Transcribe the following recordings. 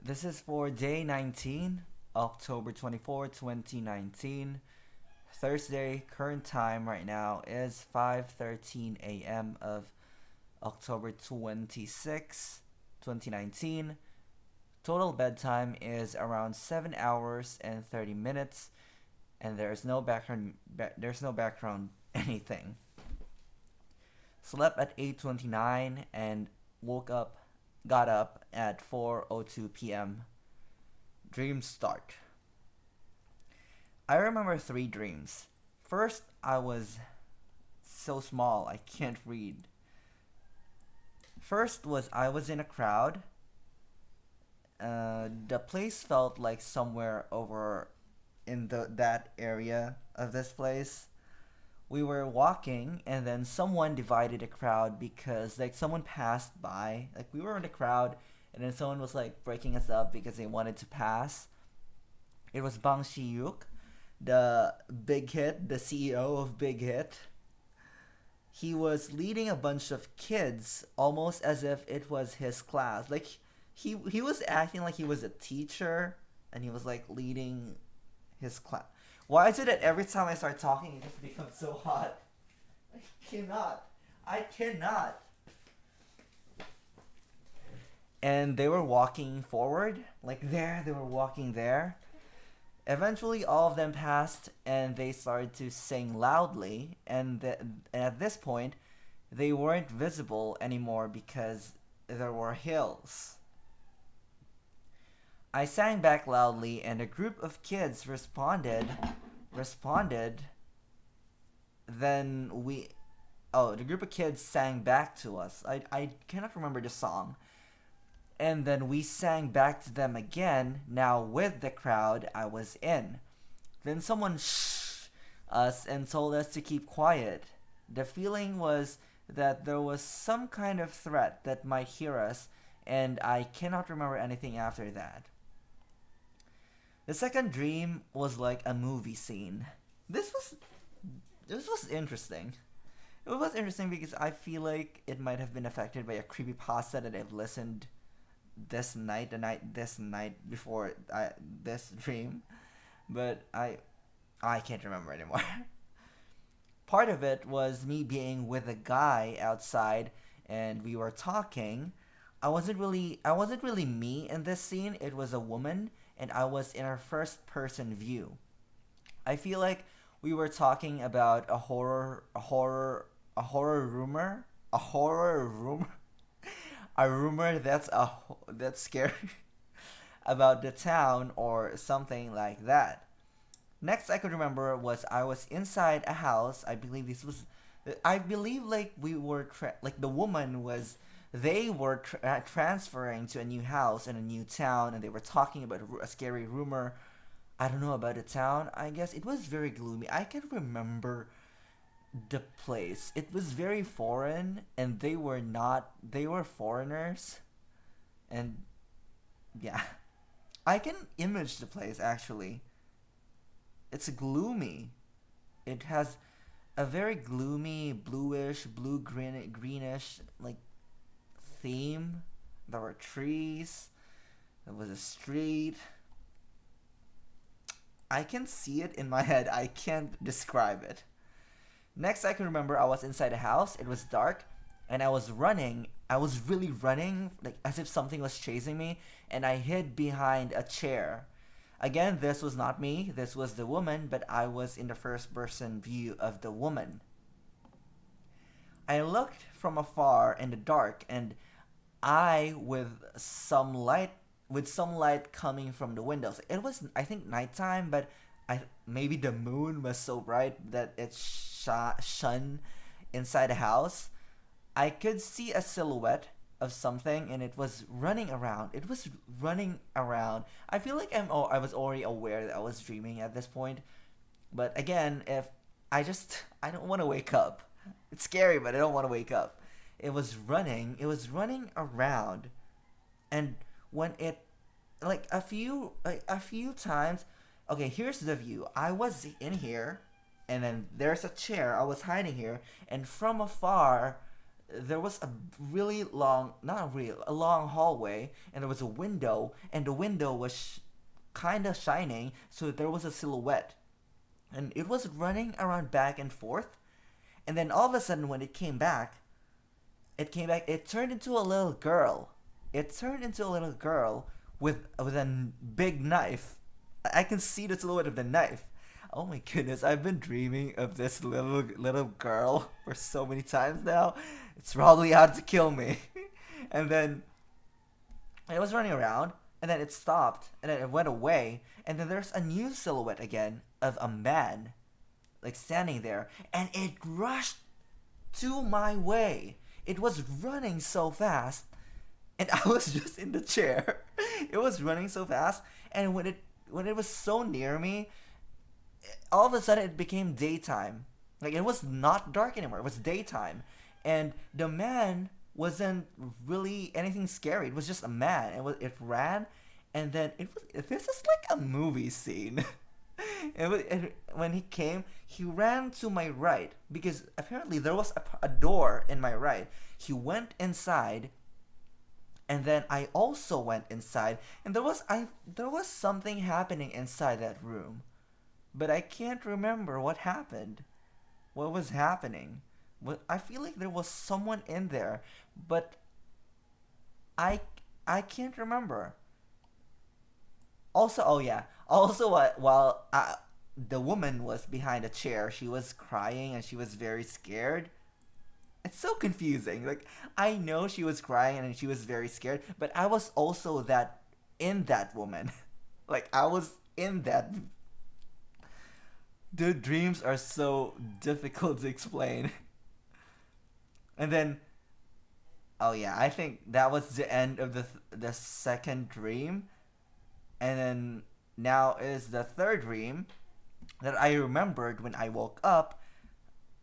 This is for day 19, October 24, 2019. Thursday, current time right now is 5:13 a.m. of October 26, 2019. Total bedtime is around 7 hours and 30 minutes and there's no background anything. Slept at 8:29 and woke up got up at 4:02 p.m. Dreams start. I remember three dreams. First, I was so small I can't read. First was I was in a crowd. The place felt like somewhere over in that area of this place. We were walking and then someone divided the crowd because like someone passed by. Like we were in the crowd and then someone was like breaking us up because they wanted to pass. It was Bang Shi-yuk, the Big Hit, the CEO of Big Hit. He was leading a bunch of kids almost as if it was his class. Like he was acting like he was a teacher and he was like leading his class. Why is it that every time I start talking it just becomes so hot? I cannot. I cannot. And they were walking forward, like there, they were walking there. Eventually, all of them passed and they started to sing loudly. And at this point, they weren't visible anymore because there were hills. I sang back loudly, and a group of kids responded. Then we, oh, the group of kids sang back to us. I cannot remember the song. And then we sang back to them again, now with the crowd I was in. Then someone shh us and told us to keep quiet. The feeling was that there was some kind of threat that might hear us, and I cannot remember anything after that. The second dream was like a movie scene. This was this was interesting. It was interesting because I feel like it might have been affected by a creepypasta that I've listened this night before this dream, but I can't remember anymore. Part of it was me being with a guy outside and we were talking. I wasn't really me in this scene. It was a woman and I was in her first person view. I feel like we were talking about a horror rumor, a rumor that's scary about the town or something like that. Next I could remember was I was inside a house. I believe like like the woman was they were transferring to a new house in a new town and they were talking about a scary rumor. I don't know about the town. I guess it was very gloomy. I can remember the place. It was very foreign and they were not they were foreigners and yeah. I can image the place actually. It's gloomy. It has a very gloomy bluish blue greenish like theme. There were trees. There was a street. I can see it in my head. I can't describe it. Next, I can remember I was inside a house. It was dark, and I was running. I was really running, like as if something was chasing me, and I hid behind a chair. Again, this was not me. This was the woman, but I was in the first person view of the woman. I looked from afar in the dark, and I with some light coming from the windows. It was I think nighttime, but I maybe the moon was so bright that it shone inside the house. I could see a silhouette of something, and it was running around. It was running around. I feel like I was already aware that I was dreaming at this point. But again, if I don't want to wake up. It's scary, but I don't want to wake up. It was running. It was running around, and when it a few times. Okay, here's the view. I was in here, and then there's a chair. I was hiding here, and from afar, there was a really long, not real, a long hallway, and there was a window, and the window was kind of shining, so there was a silhouette, and it was running around back and forth, and then all of a sudden when it turned into a little girl. It turned into a little girl with a big knife. I can see the silhouette of the knife. Oh my goodness, I've been dreaming of this little girl for so many times now. It's probably out to kill me. And then it was running around, and then it stopped, and then it went away, and then there's a new silhouette again of a man, like standing there, and it rushed to my way. It was running so fast, and I was just in the chair. It was running so fast, and when it was so near me, all of a sudden it became daytime. Like it was not dark anymore. It was daytime, and the man wasn't really anything scary. It was just a man. It ran, and then this is like a movie scene. When he came, he ran to my right because apparently there was a door in my right. He went inside, and then I also went inside, and there was something happening inside that room, but I can't remember what happened. What was happening? I feel like there was someone in there, but I I can't remember. Also, oh yeah. Also, while the woman was behind a chair, she was crying and she was very scared. It's so confusing. Like I know she was crying and she was very scared, but I was also that woman. Like I was in that. The dreams are so difficult to explain. And then, oh yeah, I think that was the end of the second dream, and then now is the third dream that I remembered when I woke up.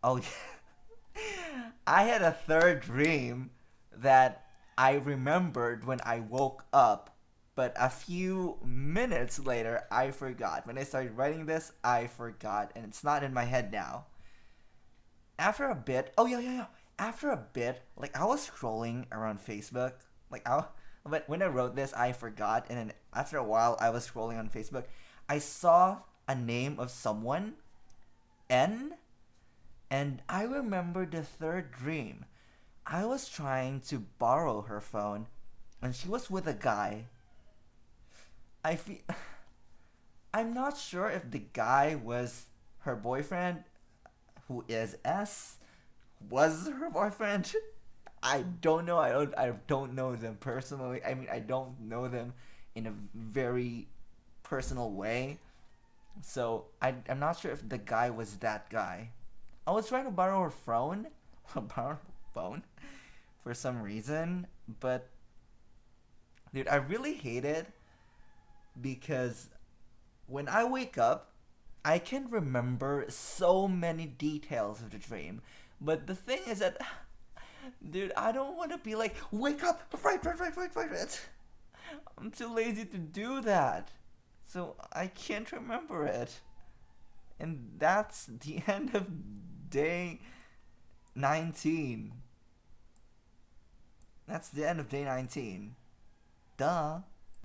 Oh yeah, I had a third dream that I remembered when I woke up, but a few minutes later I forgot. When I started writing this, I forgot, and it's not in my head now. After a bit, oh yeah, yeah, yeah. After a bit, like I was scrolling around Facebook, but when I wrote this, I forgot, and then after a while, I was scrolling on Facebook. I saw a name of someone, N, and I remember the third dream. I was trying to borrow her phone, and she was with a guy. I feel, I'm not sure if the guy was her boyfriend, who is S, was her boyfriend. I don't know. I don't know them personally. I mean, I don't know them in a very personal way. So I'm not sure if the guy was that guy. I was trying to borrow her phone, borrow her phone, for some reason, but dude, I really hate it because when I wake up, I can remember so many details of the dream. But the thing is that, dude, I don't want to be like, wake up, right. I'm too lazy to do that. So I can't remember it. And that's the end of day 19. That's the end of day 19. Duh.